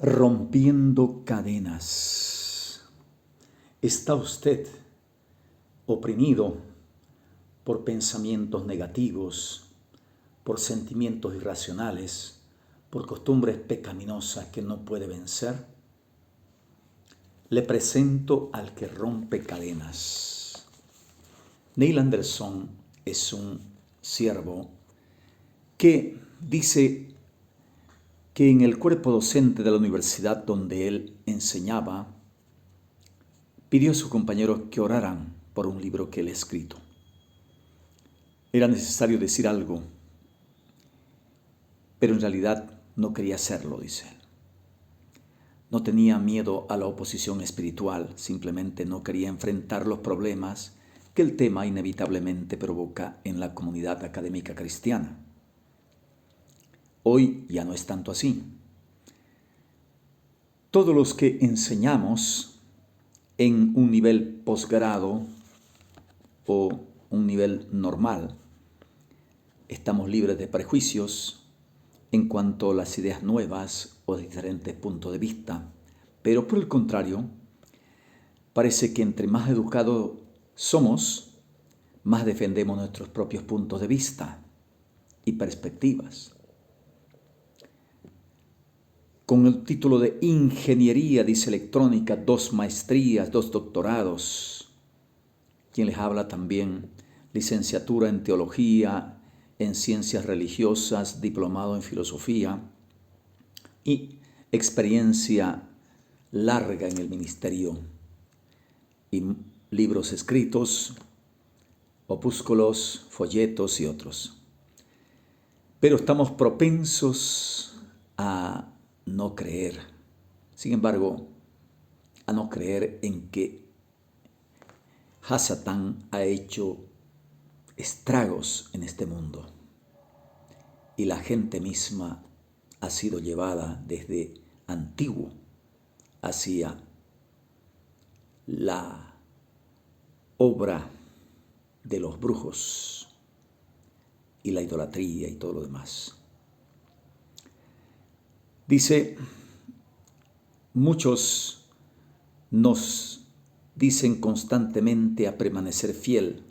Rompiendo cadenas. ¿Está usted oprimido por pensamientos negativos, por sentimientos irracionales, por costumbres pecaminosas que no puede vencer? Le presento al que rompe cadenas. Neil Anderson es un siervo que dice que en el cuerpo docente de la universidad donde él enseñaba, pidió a sus compañeros que oraran por un libro que él ha escrito. Era necesario decir algo, pero en realidad no quería hacerlo, dice él. No tenía miedo a la oposición espiritual, simplemente no quería enfrentar los problemas que el tema inevitablemente provoca en la comunidad académica cristiana. Hoy ya no es tanto así. Todos los que enseñamos en un nivel posgrado o un nivel normal, estamos libres de prejuicios en cuanto a las ideas nuevas o de diferentes puntos de vista. Pero por el contrario, parece que entre más educados somos, más defendemos nuestros propios puntos de vista y perspectivas. Con el título de Ingeniería, dice electrónica, 2 maestrías, 2 doctorados. Quien les habla también, licenciatura en teología, en ciencias religiosas, diplomado en filosofía y experiencia larga en el ministerio y libros escritos, opúsculos, folletos y otros. Pero estamos propensos a no creer. Sin embargo, a no creer en que Hasatán ha hecho estragos en este mundo y la gente misma ha sido llevada desde antiguo hacia la obra de los brujos y la idolatría y todo lo demás. Dice, muchos nos dicen constantemente a permanecer fiel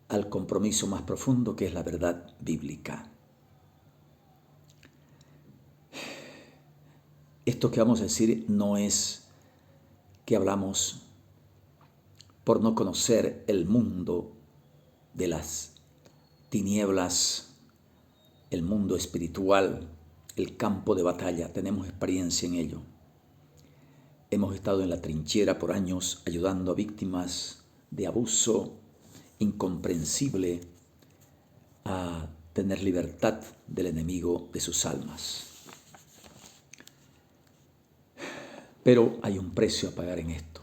al compromiso más profundo que es la verdad bíblica. Esto que vamos a decir no es que hablamos por no conocer el mundo de las tinieblas, el mundo espiritual, el campo de batalla. Tenemos experiencia en ello. Hemos estado en la trinchera por años ayudando a víctimas de abuso incomprensible a tener libertad del enemigo de sus almas. Pero hay un precio a pagar en esto.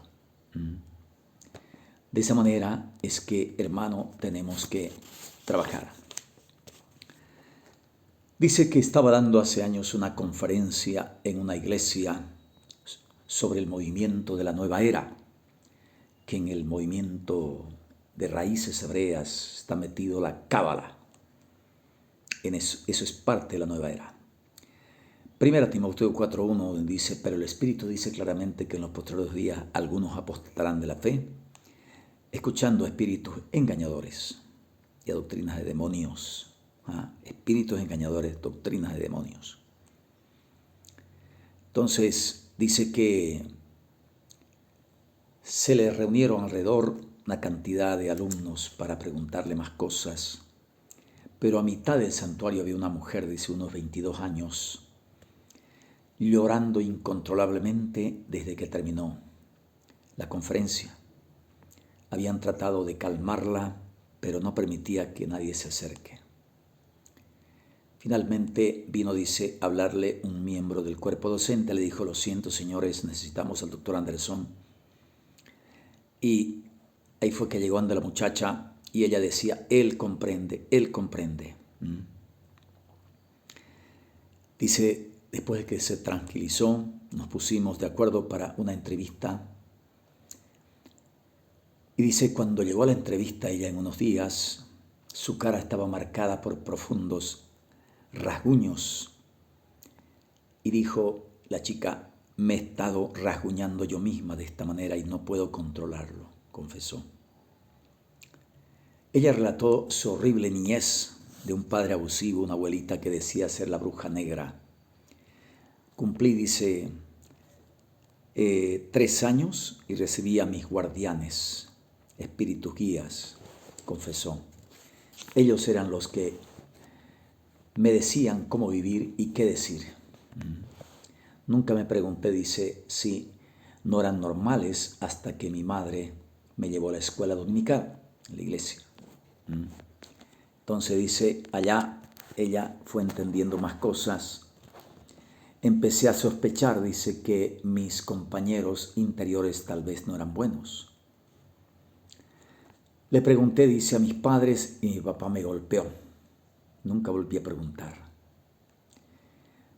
De esa manera es que, hermano, tenemos que trabajar. Dice que estaba dando hace años una conferencia en una iglesia sobre el movimiento de la nueva era, que en el movimiento de raíces hebreas está metido la cábala. En eso es parte de la nueva era. Primera Timoteo 4:1 dice, pero el Espíritu dice claramente que en los posteriores días algunos apostatarán de la fe, escuchando a espíritus engañadores y a doctrinas de demonios. Espíritus engañadores, doctrinas de demonios. Entonces dice que se le reunieron alrededor una cantidad de alumnos para preguntarle más cosas, pero a mitad del santuario había una mujer, dice, unos 22 años, llorando incontrolablemente desde que terminó la conferencia. Habían tratado de calmarla, pero no permitía que nadie se acerque. Finalmente vino, dice, a hablarle un miembro del cuerpo docente. Le dijo, lo siento, señores, necesitamos al doctor Anderson. Y ahí fue que llegó ante la muchacha y ella decía, él comprende, él comprende. Dice, después de que se tranquilizó, nos pusimos de acuerdo para una entrevista. Y dice, cuando llegó a la entrevista ella en unos días, su cara estaba marcada por profundos rasguños y dijo, la chica, me he estado rasguñando yo misma de esta manera y no puedo controlarlo, confesó. Ella relató su horrible niñez de un padre abusivo, una abuelita que decía ser la bruja negra. Cumplí, dice, 3 años y recibí a mis guardianes, espíritus guías, confesó. Ellos eran los que me decían cómo vivir y qué decir. Nunca me pregunté, dice, si no eran normales hasta que mi madre me llevó a la escuela dominical, a la iglesia. Entonces dice, allá ella fue entendiendo más cosas. Empecé a sospechar, dice, que mis compañeros interiores tal vez no eran buenos. Le pregunté, dice, a mis padres y mi papá me golpeó. Nunca volví a preguntar.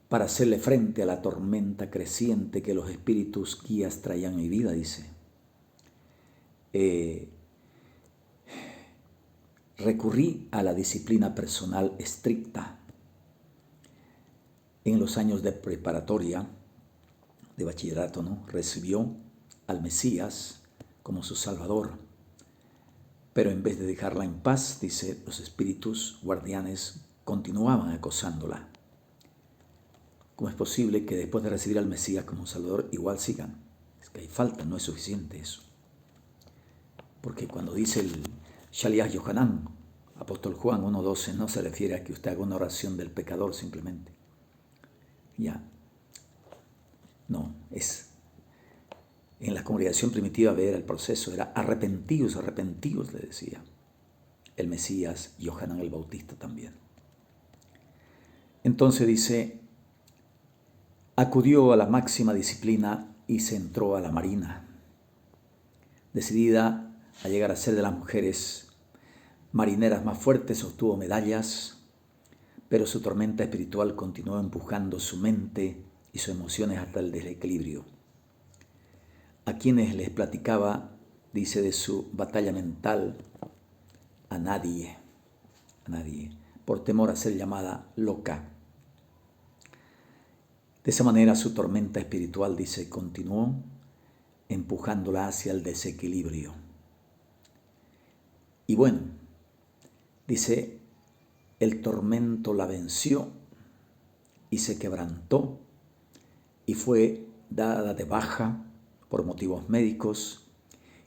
Para hacerle frente a la tormenta creciente que los espíritus guías traían en mi vida, dice, recurrí a la disciplina personal estricta. En los años de preparatoria, de bachillerato, ¿no? Recibió al Mesías como su Salvador. Pero en vez de dejarla en paz, dice, los espíritus guardianes continuaban acosándola. ¿Cómo es posible que después de recibir al Mesías como Salvador igual sigan? Es que hay falta, no es suficiente eso. Porque cuando dice el Shaliach Yohanan, apóstol Juan 1:12, no se refiere a que usted haga una oración del pecador simplemente. Ya. No, es... En la congregación primitiva era el proceso, era arrepentidos, arrepentidos, le decía el Mesías, Yohanan el Bautista también. Entonces dice, acudió a la máxima disciplina y se entró a la marina, decidida a llegar a ser de las mujeres marineras más fuertes, obtuvo medallas, pero su tormenta espiritual continuó empujando su mente y sus emociones hasta el desequilibrio. A quienes les platicaba, dice, de su batalla mental, a nadie, por temor a ser llamada loca. De esa manera su tormenta espiritual, dice, continuó empujándola hacia el desequilibrio. Y bueno, dice, el tormento la venció y se quebrantó y fue dada de baja por motivos médicos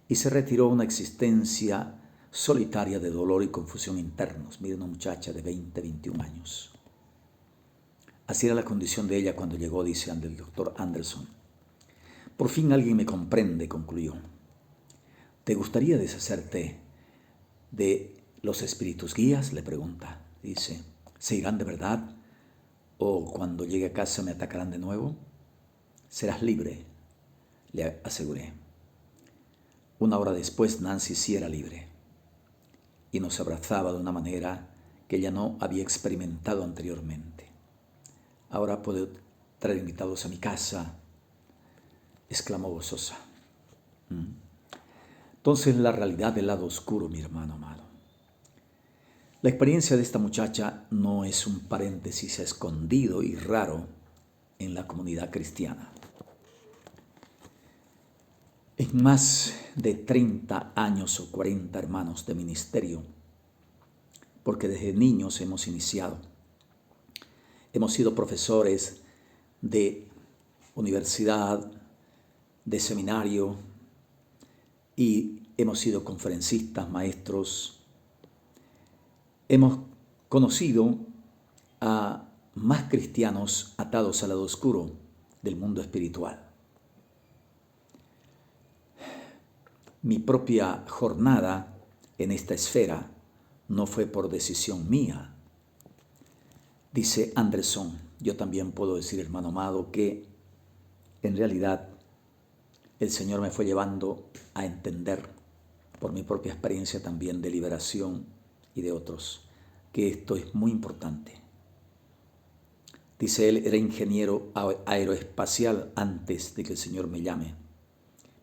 y se retiró a una existencia solitaria de dolor y confusión internos. Mira, una muchacha de 20, 21 años. Así era la condición de ella cuando llegó, dice el doctor Anderson. Por fin alguien me comprende, concluyó. ¿Te gustaría deshacerte de los espíritus guías?, le pregunta. Dice, ¿se irán de verdad? ¿O cuando llegue a casa me atacarán de nuevo? Serás libre, le aseguré. 1 hora después, Nancy sí era libre y nos abrazaba de una manera que ella no había experimentado anteriormente. Ahora puedo traer invitados a mi casa, exclamó gozosa. Entonces, la realidad del lado oscuro, mi hermano amado. La experiencia de esta muchacha no es un paréntesis escondido y raro en la comunidad cristiana. En más de 30 años o 40 hermanos de ministerio, porque desde niños hemos iniciado. Hemos sido profesores de universidad, de seminario y hemos sido conferencistas, maestros. Hemos conocido a más cristianos atados al lado oscuro del mundo espiritual. Mi propia jornada en esta esfera no fue por decisión mía. Dice Anderson, yo también puedo decir, hermano amado, que en realidad el Señor me fue llevando a entender por mi propia experiencia también de liberación y de otros, que esto es muy importante. Dice él, era ingeniero aeroespacial antes de que el Señor me llame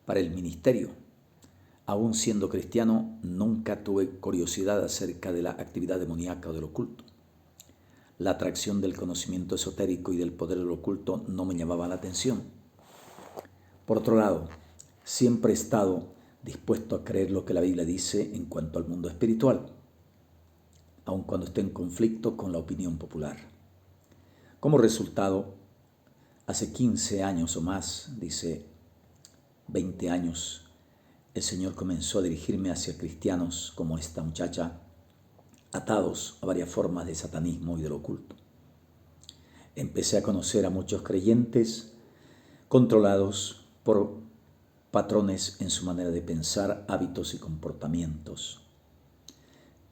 para el ministerio. Aún siendo cristiano, nunca tuve curiosidad acerca de la actividad demoníaca o del oculto. la atracción del conocimiento esotérico y del poder del oculto no me llamaba la atención. Por otro lado, siempre he estado dispuesto a creer lo que la Biblia dice en cuanto al mundo espiritual, aun cuando esté en conflicto con la opinión popular. Como resultado, hace 15 años o más, dice 20 años, el Señor comenzó a dirigirme hacia cristianos como esta muchacha, atados a varias formas de satanismo y del oculto. Empecé a conocer a muchos creyentes controlados por patrones en su manera de pensar, hábitos y comportamientos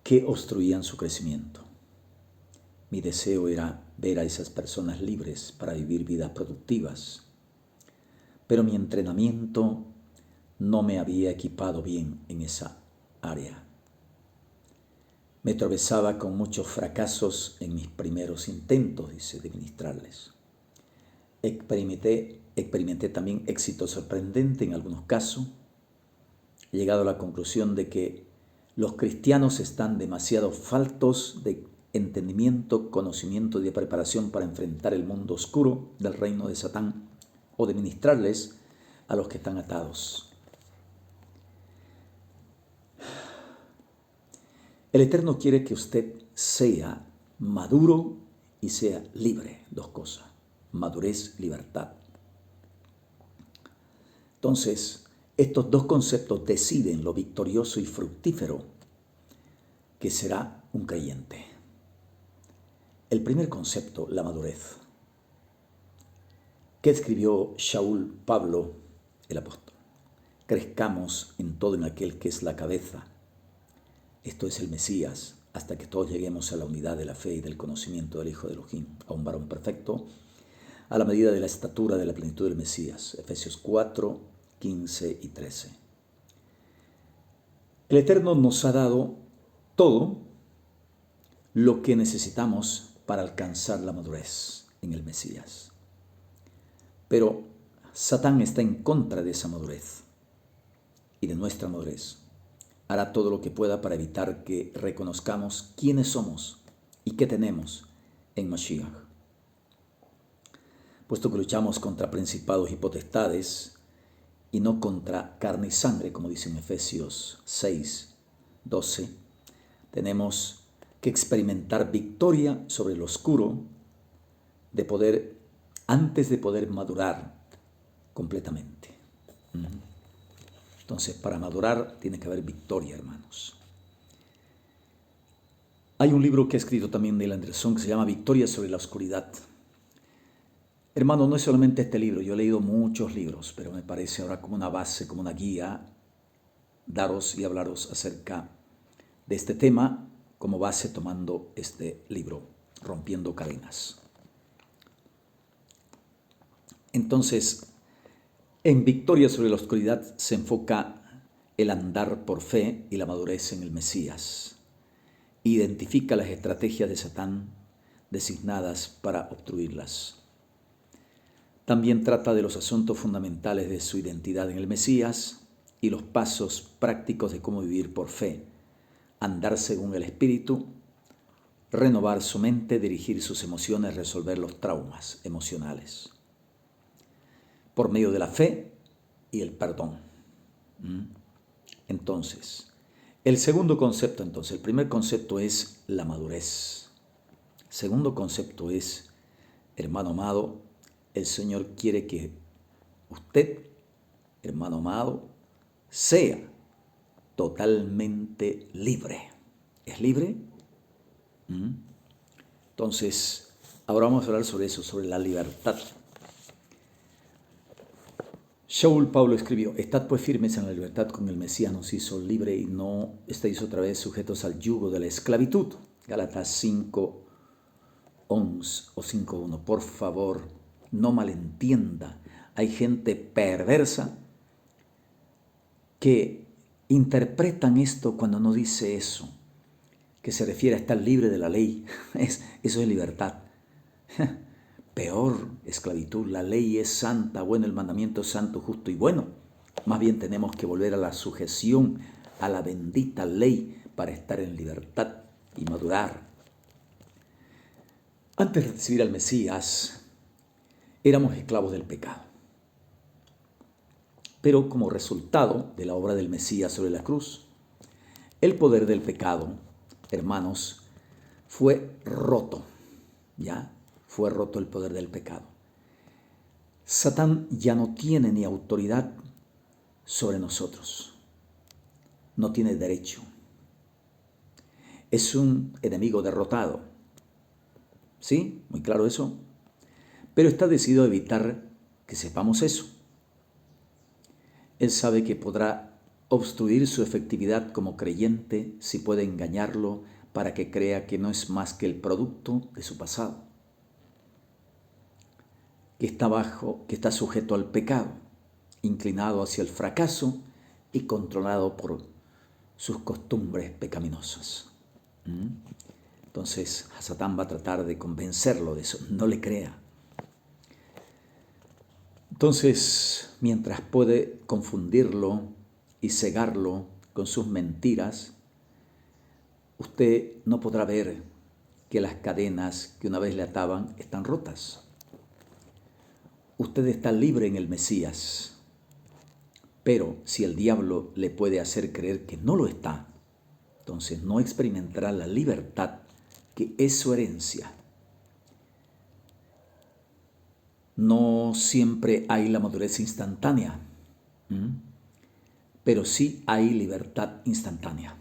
que obstruían su crecimiento. Mi deseo era ver a esas personas libres para vivir vidas productivas, pero mi entrenamiento no me había equipado bien en esa área. Me tropezaba con muchos fracasos en mis primeros intentos, dice, de ministrarles. Experimenté también éxito sorprendente en algunos casos. He llegado a la conclusión de que los cristianos están demasiado faltos de entendimiento, conocimiento y de preparación para enfrentar el mundo oscuro del reino de Satán o de ministrarles a los que están atados. El Eterno quiere que usted sea maduro y sea libre. Dos cosas: madurez, libertad. Entonces, estos dos conceptos deciden lo victorioso y fructífero que será un creyente. El primer concepto, la madurez. ¿Qué escribió Shaul Pablo, el apóstol? Crezcamos en todo en aquel que es la cabeza. Esto es el Mesías, hasta que todos lleguemos a la unidad de la fe y del conocimiento del Hijo de Elohim, a un varón perfecto, a la medida de la estatura de la plenitud del Mesías. Efesios 4, 15 y 13. El Eterno nos ha dado todo lo que necesitamos para alcanzar la madurez en el Mesías. Pero Satán está en contra de esa madurez y de nuestra madurez. Hará todo lo que pueda para evitar que reconozcamos quiénes somos y qué tenemos en Mashiach. Puesto que luchamos contra principados y potestades y no contra carne y sangre, como dice en Efesios 6, 12, tenemos que experimentar victoria sobre el oscuro antes de poder madurar completamente. Entonces, para madurar tiene que haber victoria, hermanos. Hay un libro que ha escrito también Neil Anderson que se llama Victoria sobre la oscuridad. Hermano, no es solamente este libro, yo he leído muchos libros, pero me parece ahora como una base, como una guía, daros y hablaros acerca de este tema como base tomando este libro, Rompiendo Cadenas. Entonces, en Victoria sobre la oscuridad se enfoca el andar por fe y la madurez en el Mesías. Identifica las estrategias de Satán designadas para obstruirlas. También trata de los asuntos fundamentales de su identidad en el Mesías y los pasos prácticos de cómo vivir por fe, andar según el Espíritu, renovar su mente, dirigir sus emociones, resolver los traumas emocionales por medio de la fe y el perdón. Entonces, el primer concepto es la madurez. El segundo concepto es, hermano amado, el Señor quiere que usted, hermano amado, sea totalmente libre. ¿Es libre? Entonces, ahora vamos a hablar sobre eso, sobre la libertad. Shaul Pablo escribió: Estad pues firmes en la libertad con el Mesías nos hizo libre y no estéis otra vez sujetos al yugo de la esclavitud. Gálatas 5:11 o 5:1. Por favor, no malentienda. Hay gente perversa que interpretan esto cuando no dice eso, que se refiere a estar libre de la ley. Eso es libertad. Peor, esclavitud. La ley es santa, bueno, el mandamiento es santo, justo y bueno. Más bien tenemos que volver a la sujeción a la bendita ley para estar en libertad y madurar. Antes de recibir al Mesías, éramos esclavos del pecado. Pero como resultado de la obra del Mesías sobre la cruz, el poder del pecado, hermanos, fue roto. ¿Ya? Fue roto el poder del pecado. Satán ya no tiene ni autoridad sobre nosotros. No tiene derecho. Es un enemigo derrotado. ¿Sí? Muy claro eso. Pero está decidido a evitar que sepamos eso. Él sabe que podrá obstruir su efectividad como creyente si puede engañarlo para que crea que no es más que el producto de su pasado, que está sujeto al pecado, inclinado hacia el fracaso y controlado por sus costumbres pecaminosas. Entonces, Satán va a tratar de convencerlo de eso, no le crea. Entonces, mientras puede confundirlo y cegarlo con sus mentiras, usted no podrá ver que las cadenas que una vez le ataban están rotas. Usted está libre en el Mesías, pero si el diablo le puede hacer creer que no lo está, entonces no experimentará la libertad que es su herencia. No siempre hay la madurez instantánea, pero sí hay libertad instantánea.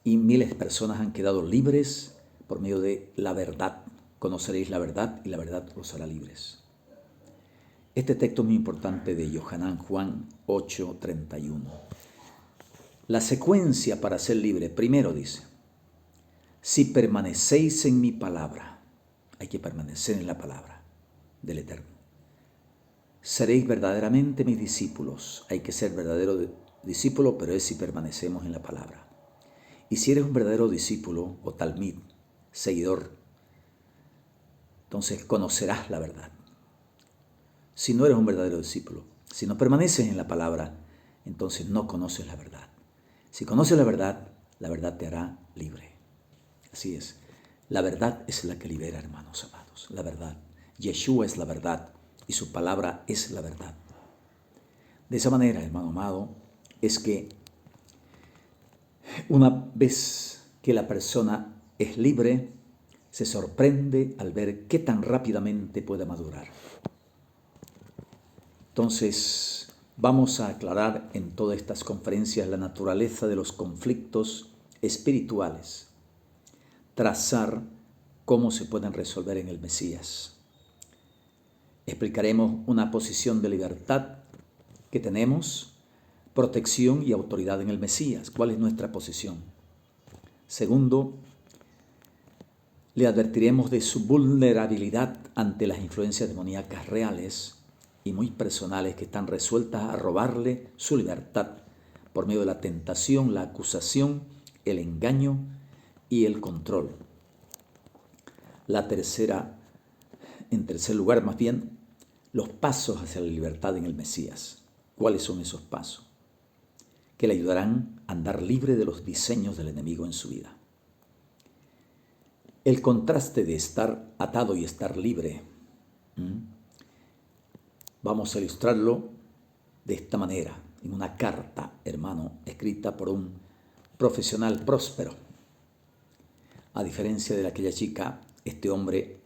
Y miles de personas han quedado libres por medio de la verdad. Conoceréis la verdad y la verdad os hará libres. Este texto es muy importante de Juan 8:31. La secuencia para ser libre, primero dice, si permanecéis en mi palabra, hay que permanecer en la palabra del Eterno. Seréis verdaderamente mis discípulos. Hay que ser verdadero discípulo, pero es si permanecemos en la palabra. Y si eres un verdadero discípulo o talmid, seguidor, entonces conocerás la verdad. Si no eres un verdadero discípulo, si no permaneces en la palabra, entonces no conoces la verdad. Si conoces la verdad te hará libre. Así es. La verdad es la que libera, hermanos amados. La verdad. Yeshua es la verdad y su palabra es la verdad. De esa manera, hermano amado, es que una vez que la persona es libre, se sorprende al ver qué tan rápidamente puede madurar. Entonces, vamos a aclarar en todas estas conferencias la naturaleza de los conflictos espirituales, trazar cómo se pueden resolver en el Mesías. Explicaremos una posición de libertad que tenemos, protección y autoridad en el Mesías. ¿Cuál es nuestra posición? Segundo, le advertiremos de su vulnerabilidad ante las influencias demoníacas reales y muy personales que están resueltas a robarle su libertad por medio de la tentación, la acusación, el engaño y el control. En tercer lugar, más bien, los pasos hacia la libertad en el Mesías. ¿Cuáles son esos pasos? Que le ayudarán a andar libre de los diseños del enemigo en su vida. El contraste de estar atado y estar libre, vamos a ilustrarlo de esta manera, en una carta, hermano, escrita por un profesional próspero. A diferencia de aquella chica, este hombre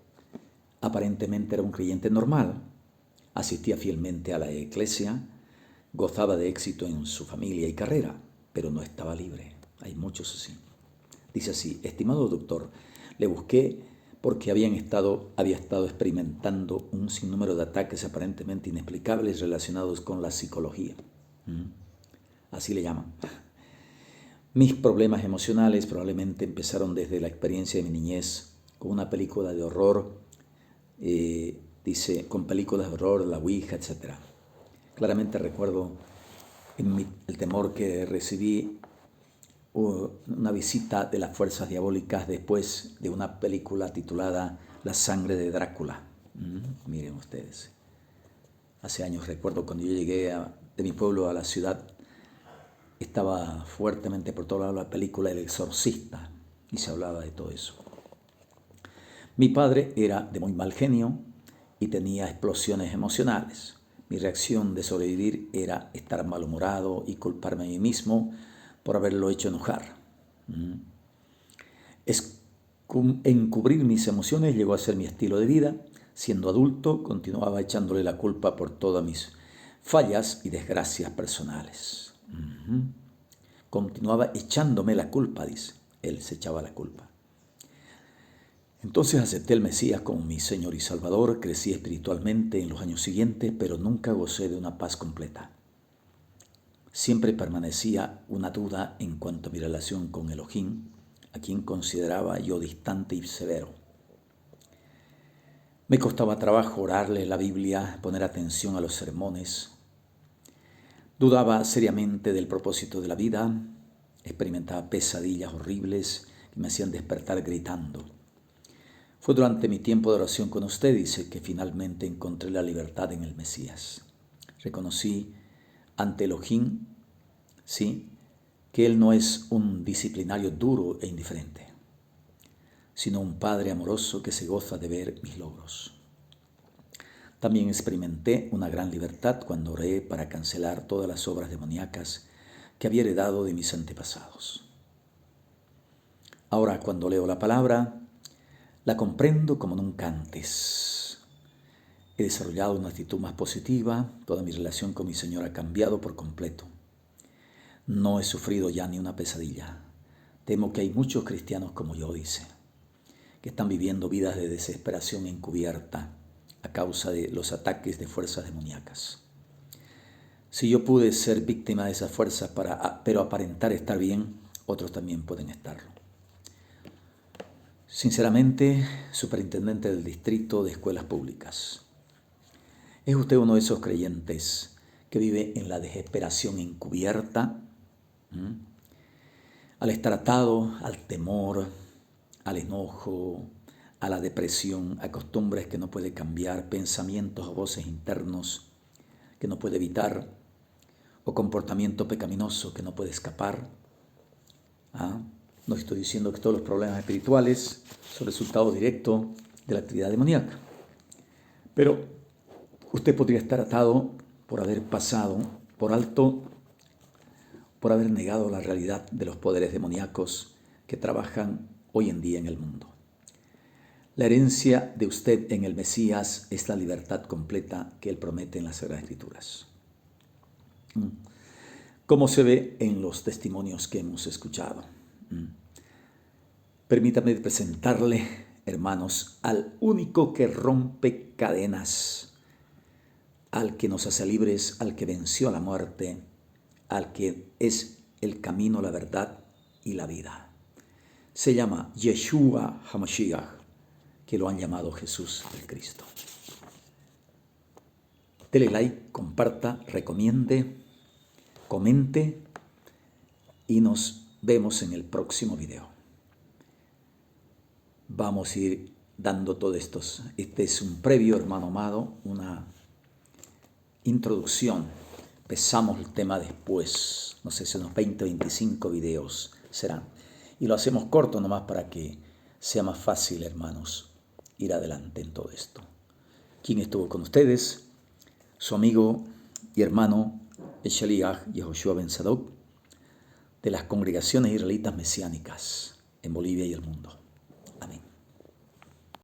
aparentemente era un creyente normal, asistía fielmente a la iglesia, gozaba de éxito en su familia y carrera, pero no estaba libre. Hay muchos así. Dice así: estimado doctor, le busqué porque había estado experimentando un sinnúmero de ataques aparentemente inexplicables relacionados con la psicología. Así le llaman. Mis problemas emocionales probablemente empezaron desde la experiencia de mi niñez con una película de horror, con películas de horror, la Ouija, etc. Claramente recuerdo el temor que recibí una visita de las fuerzas diabólicas después de una película titulada La sangre de Drácula. Miren ustedes, hace años recuerdo cuando yo llegué de mi pueblo a la ciudad, estaba fuertemente por todo lado la película El Exorcista y se hablaba de todo eso. Mi padre era de muy mal genio y tenía explosiones emocionales. Mi reacción de sobrevivir era estar malhumorado y culparme a mí mismo por haberlo hecho enojar. Encubrir mis emociones llegó a ser mi estilo de vida. Siendo adulto, continuaba echándole la culpa por todas mis fallas y desgracias personales. Continuaba echándome la culpa, dice. Él se echaba la culpa. Entonces acepté al Mesías como mi Señor y Salvador, crecí espiritualmente en los años siguientes, pero nunca gocé de una paz completa. Siempre permanecía una duda en cuanto a mi relación con Elohim, a quien consideraba yo distante y severo. Me costaba trabajo orarle la Biblia, poner atención a los sermones. Dudaba seriamente del propósito de la vida, experimentaba pesadillas horribles que me hacían despertar gritando. Fue durante mi tiempo de oración con usted, dice, que finalmente encontré la libertad en el Mesías. Reconocí ante Elohim, sí, que Él no es un disciplinario duro e indiferente, sino un Padre amoroso que se goza de ver mis logros. También experimenté una gran libertad cuando oré para cancelar todas las obras demoníacas que había heredado de mis antepasados. Ahora, cuando leo la palabra, la comprendo como nunca antes. He desarrollado una actitud más positiva, toda mi relación con mi Señor ha cambiado por completo. No he sufrido ya ni una pesadilla. Temo que hay muchos cristianos como yo, dice, que están viviendo vidas de desesperación encubierta a causa de los ataques de fuerzas demoníacas. Si yo pude ser víctima de esas fuerzas pero aparentar estar bien, otros también pueden estarlo. Sinceramente, superintendente del distrito de escuelas públicas. ¿Es usted uno de esos creyentes que vive en la desesperación encubierta? Al estar atado al temor, al enojo, a la depresión, a costumbres que no puede cambiar, pensamientos o voces internos que no puede evitar, o comportamiento pecaminoso que no puede escapar. No estoy diciendo que todos los problemas espirituales son resultado directo de la actividad demoníaca, pero usted podría estar atado por haber pasado por alto, por haber negado la realidad de los poderes demoníacos que trabajan hoy en día en el mundo. La herencia de usted en el Mesías es la libertad completa que Él promete en las Sagradas Escrituras. Como se ve en los testimonios que hemos escuchado. Permítame presentarle, hermanos, al único que rompe cadenas, al que nos hace libres, al que venció a la muerte, al que es el camino, la verdad y la vida. Se llama Yeshua HaMashiach, que lo han llamado Jesús el Cristo. Dele like, comparta, recomiende, comente y nos vemos en el próximo video. Vamos a ir dando todo esto. Este es un previo, hermano amado, una introducción. Empezamos el tema después, no sé si unos 20 o 25 videos serán. Y lo hacemos corto nomás para que sea más fácil, hermanos, ir adelante en todo esto. ¿Quién estuvo con ustedes? Su amigo y hermano Shaliach Yehoshua Ben Zadok, de las congregaciones israelitas mesiánicas en Bolivia y el mundo.